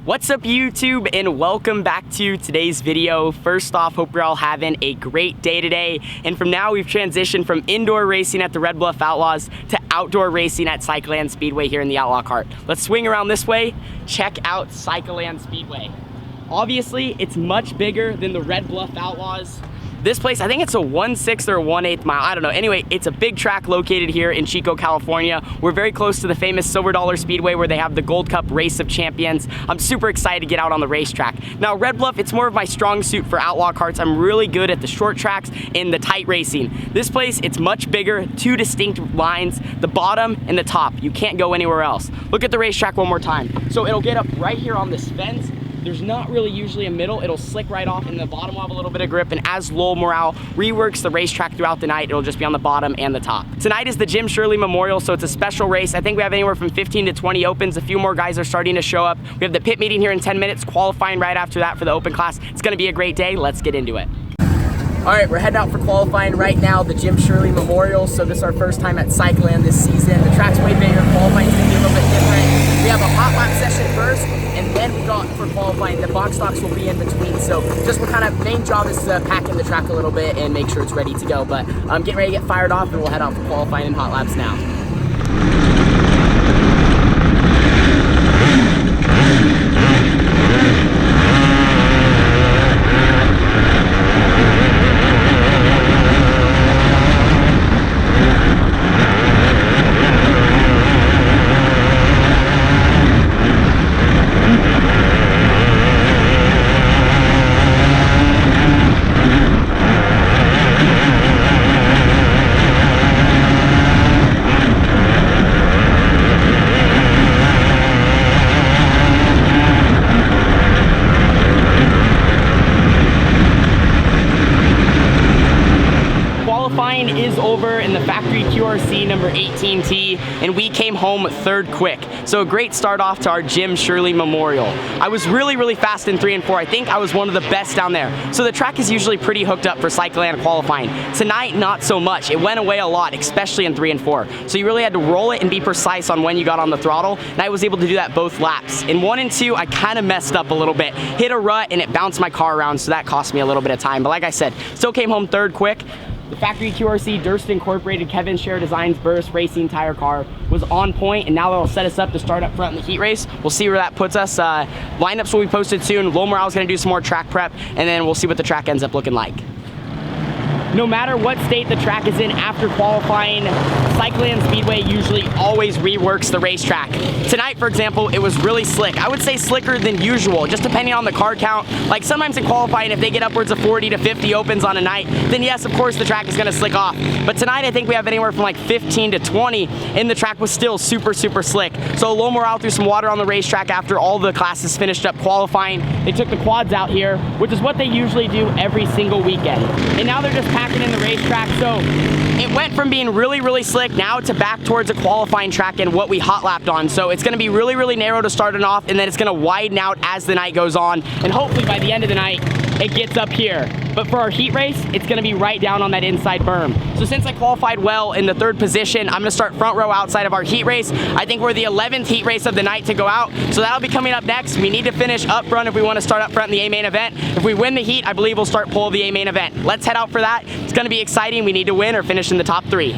What's up YouTube, and welcome back to today's video. First off, hope you're all having a great day today. And from now, we've transitioned from indoor racing at the Red Bluff Outlaws to outdoor racing at Cycleland Speedway here in the Outlaw Cart. Let's swing around this way, check out Cycleland Speedway. Obviously, it's much bigger than the Red Bluff Outlaws. This place, I think it's a 1/6 or a 1/8 mile, I don't know. Anyway, it's a big track located here in Chico, California. We're very close to the famous Silver Dollar Speedway where they have the Gold Cup Race of Champions. I'm super excited to get out on the racetrack. Now, Red Bluff, it's more of my strong suit for outlaw carts. I'm really good at the short tracks and the tight racing. This place, it's much bigger, two distinct lines, the bottom and the top. You can't go anywhere else. Look at the racetrack one more time. So it'll get up right here on this fence. There's not really usually a middle. It'll slick right off, and the bottom will have a little bit of grip, and as Lowell Morale reworks the racetrack throughout the night, it'll just be on the bottom and the top. Tonight is the Jim Shirley Memorial, so it's a special race. I think we have anywhere from 15 to 20 opens. A few more guys are starting to show up. We have the pit meeting here in 10 minutes, qualifying right after that for the open class. It's gonna be a great day. Let's get into it. All right, we're heading out for qualifying right now, the Jim Shirley Memorial. So this is our first time at Cycleland this season. The track's way bigger, qualifying's gonna be a little bit different. We have a hot lap session first, and then we got for qualifying, the box stocks will be in between. So just what kind of main job is to pack in the track a little bit and make sure it's ready to go. But I'm getting ready to get fired off, and we'll head out for qualifying and hot laps now. Qualifying is over in the factory QRC number 18T, and we came home third quick. So a great start off to our Jim Shirley Memorial. I was really fast in 3 and 4. I think I was one of the best down there. So the track is usually pretty hooked up for Cycleland qualifying. Tonight, not so much. It went away a lot, especially in 3 and 4. So you really had to roll it and be precise on when you got on the throttle, and I was able to do that both laps. In 1 and 2, I kind of messed up a little bit. Hit a rut, and it bounced my car around, so that cost me a little bit of time. But like I said, still came home third quick. The factory QRC Durst Incorporated Kevin Share Designs Burst Racing tire car was on point, and now that'll set us up to start up front in the heat race. We'll see where that puts us. Lineups will be posted soon. Lowell Morale's gonna do some more track prep, and then we'll see what the track ends up looking like. No matter what state the track is in after qualifying, Cycleland Speedway usually always reworks the racetrack. Tonight, for example, it was really slick. I would say slicker than usual, just depending on the car count. Like sometimes in qualifying, if they get upwards of 40 to 50 opens on a night, then yes, of course, the track is gonna slick off. But tonight, I think we have anywhere from like 15 to 20, and the track was still super slick. So Lowell Morale threw some water on the racetrack after all the classes finished up qualifying. They took the quads out here, which is what they usually do every single weekend. And now they're just packing in the racetrack. So it went from being really slick now to back towards a qualifying track and what we hot lapped on. So it's gonna be really narrow to start it off, and then it's gonna widen out as the night goes on. And hopefully by the end of the night, it gets up here. But for our heat race, it's gonna be right down on that inside berm. So since I qualified well in the 3rd position, I'm gonna start front row outside of our heat race. I think we're the 11th heat race of the night to go out. So that'll be coming up next. We need to finish up front if we wanna start up front in the A main event. If we win the heat, I believe we'll start pole of the A main event. Let's head out for that. It's gonna be exciting. We need to win or finish in the top 3.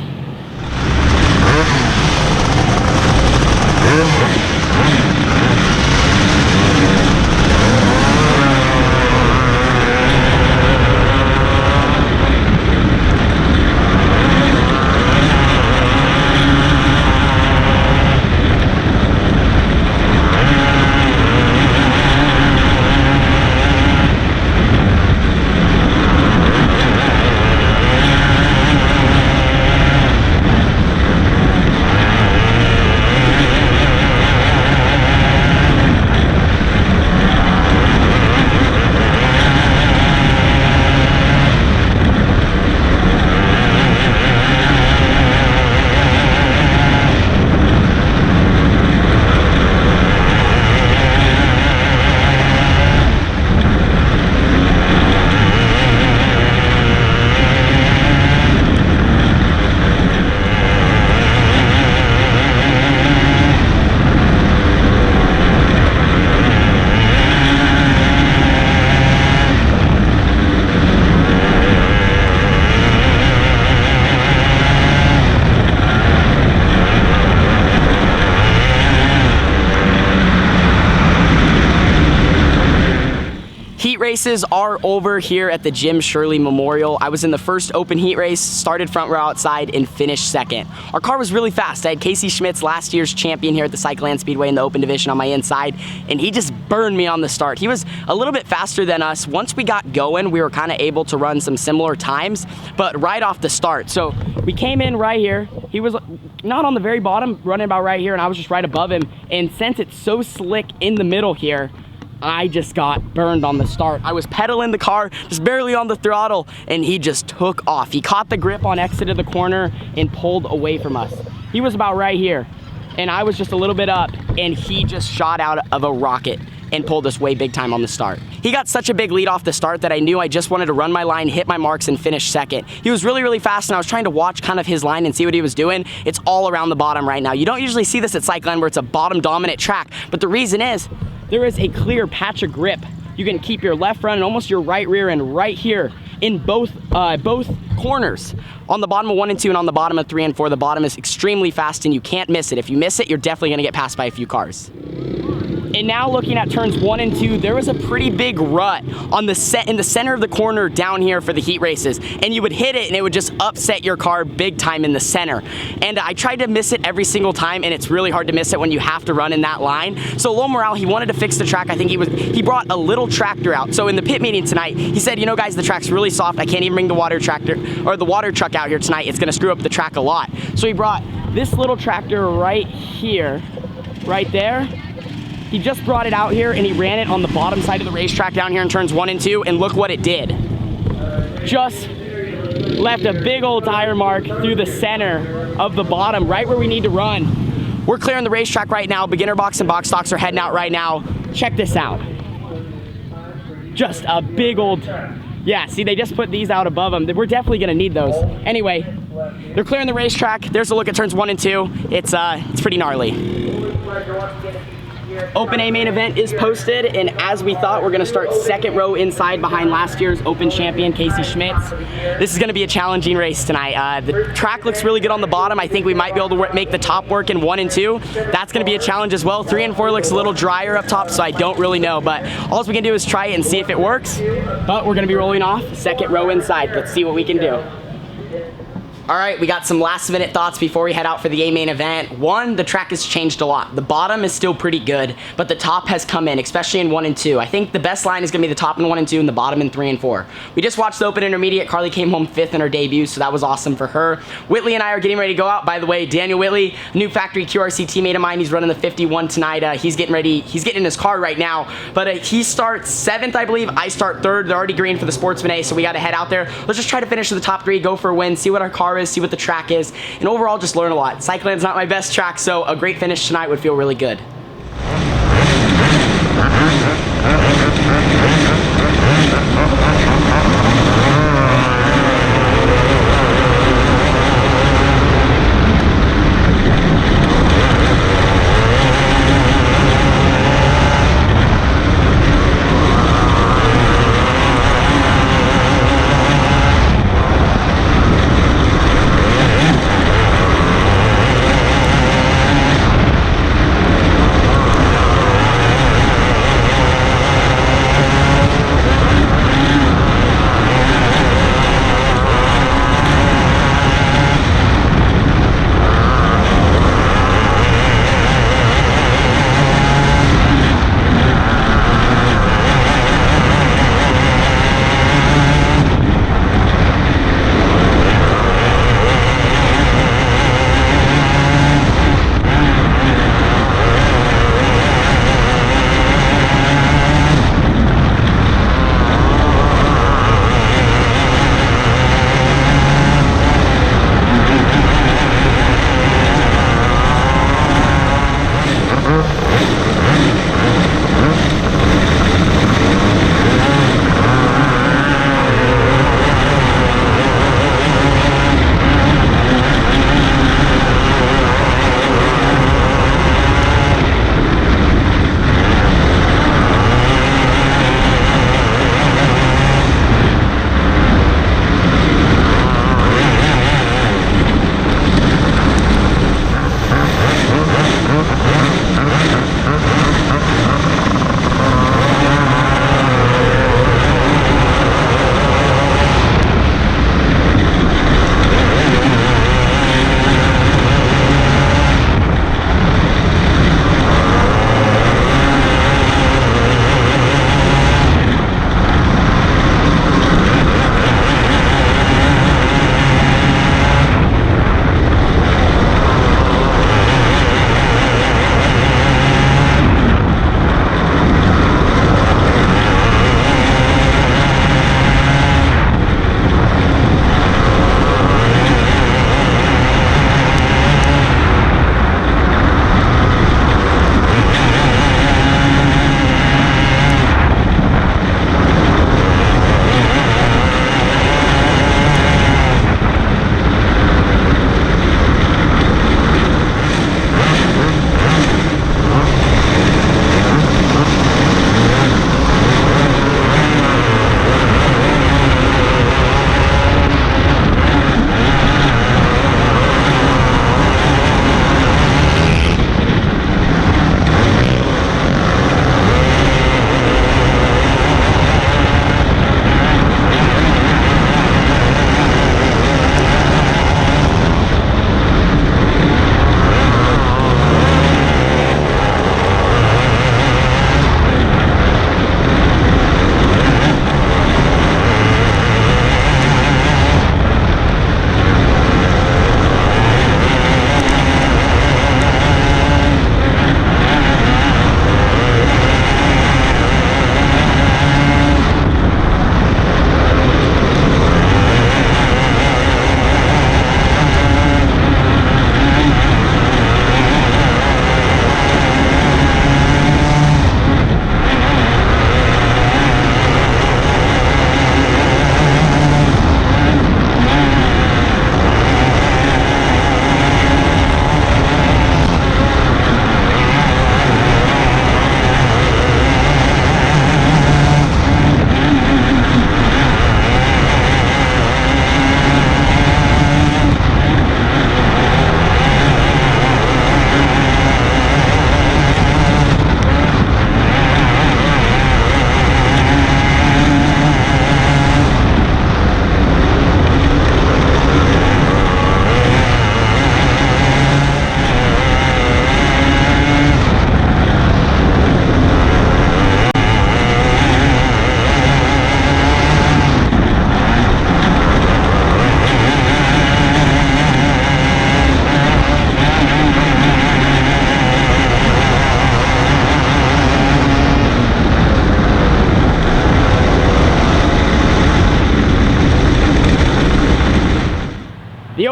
races are over here at the Jim Shirley Memorial. I was in the first open heat race, started front row outside, and finished second. Our car was really fast. I had Casey Schmitz, last year's champion here at the Cycleland Speedway in the open division, on my inside, and he just burned me on the start. He was a little bit faster than us. Once we got going, we were kind of able to run some similar times, but right off the start. So we came in right here. He was not on the very bottom, running about right here, and I was just right above him. And since it's so slick in the middle here, I just got burned on the start. I was pedaling the car, just barely on the throttle, and he just took off. He caught the grip on exit of the corner and pulled away from us. He was about right here, and I was just a little bit up, and he just shot out of a rocket and pulled us way big time on the start. He got such a big lead off the start that I knew I just wanted to run my line, hit my marks, and finish second. He was really, really fast, and I was trying to watch kind of his line and see what he was doing. It's all around the bottom right now. You don't usually see this at Cycleland where it's a bottom dominant track, but the reason is there is a clear patch of grip. You can keep your left front and almost your right rear end right here in both corners. On the bottom of 1 and 2 and on the bottom of 3 and 4, the bottom is extremely fast and you can't miss it. If you miss it, you're definitely gonna get passed by a few cars. And now looking at turns 1 and 2, there was a pretty big rut on the in the center of the corner down here for the heat races. And you would hit it and it would just upset your car big time in the center. And I tried to miss it every single time, and it's really hard to miss it when you have to run in that line. So low morale, he wanted to fix the track. I think he brought a little tractor out. So in the pit meeting tonight, he said, you know guys, the track's really soft. I can't even bring the water tractor or the water truck out here tonight. It's gonna screw up the track a lot. So he brought this little tractor right here, right there. He just brought it out here and he ran it on the bottom side of the racetrack down here in turns 1 and 2, and look what it did. Just left a big old tire mark through the center of the bottom, right where we need to run. We're clearing the racetrack right now. Beginner box and box stocks are heading out right now. Check this out. Just a big old, yeah, see, they just put these out above them. We're definitely gonna need those. Anyway, they're clearing the racetrack. There's a look at turns 1 and 2. It's pretty gnarly. Open A main event is posted, and as we thought, we're gonna start second row inside behind last year's Open champion, Casey Schmitz. This is gonna be a challenging race tonight. The track looks really good on the bottom. I think we might be able to make the top work in 1 and 2. That's gonna be a challenge as well. 3 and 4 looks a little drier up top, so I don't really know, but all we can do is try it and see if it works. But we're gonna be rolling off second row inside. Let's see what we can do. All right, we got some last minute thoughts before we head out for the A main event. One, the track has changed a lot. The bottom is still pretty good, but the top has come in, especially in 1 and 2. I think the best line is gonna be the top in 1 and 2 and the bottom in 3 and 4. We just watched the Open Intermediate. Carly came home 5th in her debut, so that was awesome for her. Whitley and I are getting ready to go out. By the way, Daniel Whitley, new factory QRC teammate of mine, he's running the 51 tonight. He's getting ready, he's getting in his car right now, but he starts 7th, I believe. I start 3rd. They're already green for the Sportsman A, so we gotta head out there. Let's just try to finish in the top 3, go for a win, see what our car is, see what the track is, and overall just learn a lot. Cycleland's not my best track, so a great finish tonight would feel really good.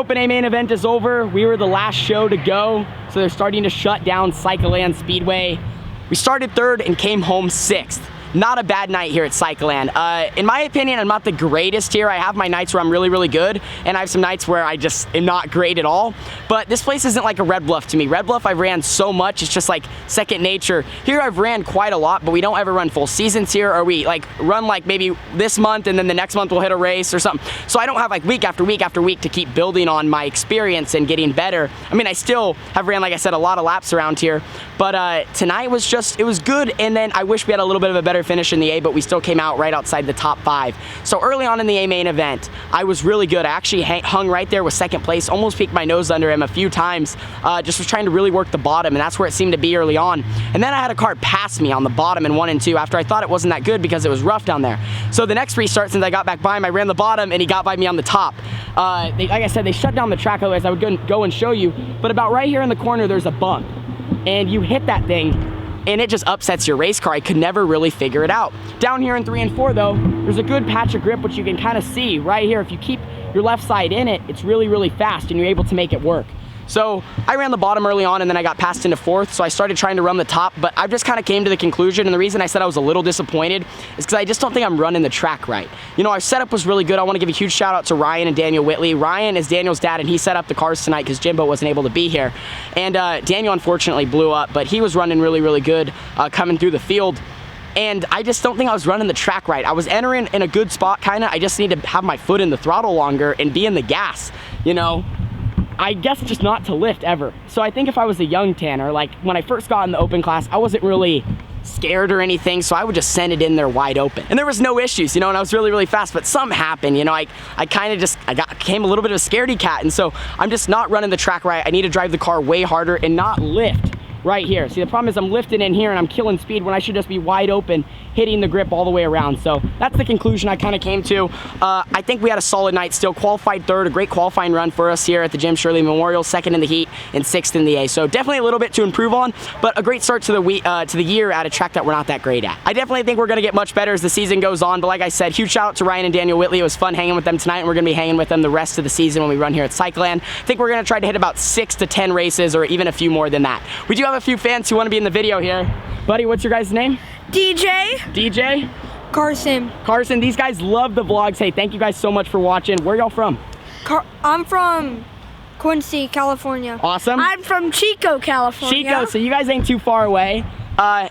Open A main event is over. We were the last show to go, so they're starting to shut down Cycleland Speedway. We started third and came home sixth. Not a bad night here at Cycleland. In my opinion, I'm not the greatest here. I have my nights where I'm really, really good, and I have some nights where I just am not great at all. But this place isn't like a Red Bluff to me. Red Bluff, I've ran so much, it's just like second nature. Here I've ran quite a lot, but we don't ever run full seasons here, or we like run like maybe this month and then the next month we'll hit a race or something. So I don't have like week after week after week to keep building on my experience and getting better. I mean, I still have ran, like I said, a lot of laps around here, but tonight was just, it was good, and then I wish we had a little bit of a better finish in the A, but we still came out right outside the top 5. So early on in the A main event, I was really good. I actually hung right there with second place, almost peeked my nose under him a few times, just was trying to really work the bottom, and that's where it seemed to be early on. And then I had a car pass me on the bottom in 1 and 2 after I thought it wasn't that good because it was rough down there. So the next restart, since I got back by him, I ran the bottom and he got by me on the top. Like I said, they shut down the track, otherwise I would go and show you, but about right here in the corner there's a bump, and you hit that thing and it just upsets your race car. I could never really figure it out. Down here in 3 and 4 though, there's a good patch of grip, which you can kind of see right here. If you keep your left side in it, it's really, really fast and you're able to make it work. So I ran the bottom early on, and then I got passed into 4th, so I started trying to run the top, but I just kind of came to the conclusion, and the reason I said I was a little disappointed is because I just don't think I'm running the track right. You know, our setup was really good. I want to give a huge shout out to Ryan and Daniel Whitley. Ryan is Daniel's dad, and he set up the cars tonight because Jimbo wasn't able to be here. And Daniel unfortunately blew up, but he was running really, really good coming through the field. And I just don't think I was running the track right. I was entering in a good spot, kind of. I just need to have my foot in the throttle longer and be in the gas, you know. I guess just not to lift ever. So I think if I was a young Tanner, like when I first got in the open class, I wasn't really scared or anything, so I would just send it in there wide open. And there was no issues, you know, and I was really, really fast, but something happened, you know, I kind of just, became a little bit of a scaredy cat, and so I'm just not running the track right. I need to drive the car way harder and not lift right here. See, the problem is I'm lifting in here and I'm killing speed when I should just be wide open, hitting the grip all the way around. So that's the conclusion I kind of came to. I think we had a solid night still. Qualified third, a great qualifying run for us here at the Jim Shirley Memorial, 2nd in the heat and 6th in the A. So definitely a little bit to improve on, but a great start to the year at a track that we're not that great at. I definitely think we're going to get much better as the season goes on, but like I said, huge shout out to Ryan and Daniel Whitley. It was fun hanging with them tonight, and we're going to be hanging with them the rest of the season when we run here at Cycleland. I think we're going to try to hit about 6 to 10 races, or even a few more than that. We do have a few fans who want to be in the video here. Buddy, what's your guys' name? DJ. DJ? Carson. Carson, these guys love the vlogs. Hey, thank you guys so much for watching. Where y'all from? I'm from Quincy, California. Awesome. I'm from Chico, California. Chico, so you guys ain't too far away.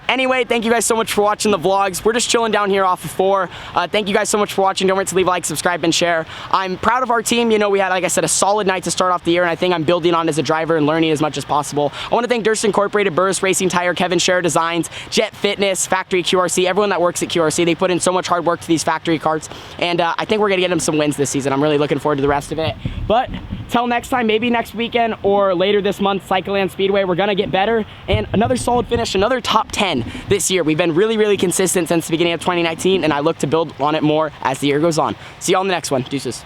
Anyway, thank you guys so much for watching the vlogs. We're just chilling down here off of 4. Thank you guys so much for watching. Don't forget to leave a like, subscribe, and share. I'm proud of our team. You know, we had, like I said, a solid night to start off the year, and I think I'm building on as a driver and learning as much as possible. I want to thank Durst Incorporated, Burris Racing Tire, Kevin Scherer Designs, Jet Fitness, Factory QRC, everyone that works at QRC. They put in so much hard work to these factory carts, and I think we're going to get them some wins this season. I'm really looking forward to the rest of it. But till next time, maybe next weekend or later this month, Cycleland Speedway, we're going to get better, and another solid finish, another top 10 this year. We've been really, really consistent since the beginning of 2019, and I look to build on it more as the year goes on. See you all in the next one. Deuces.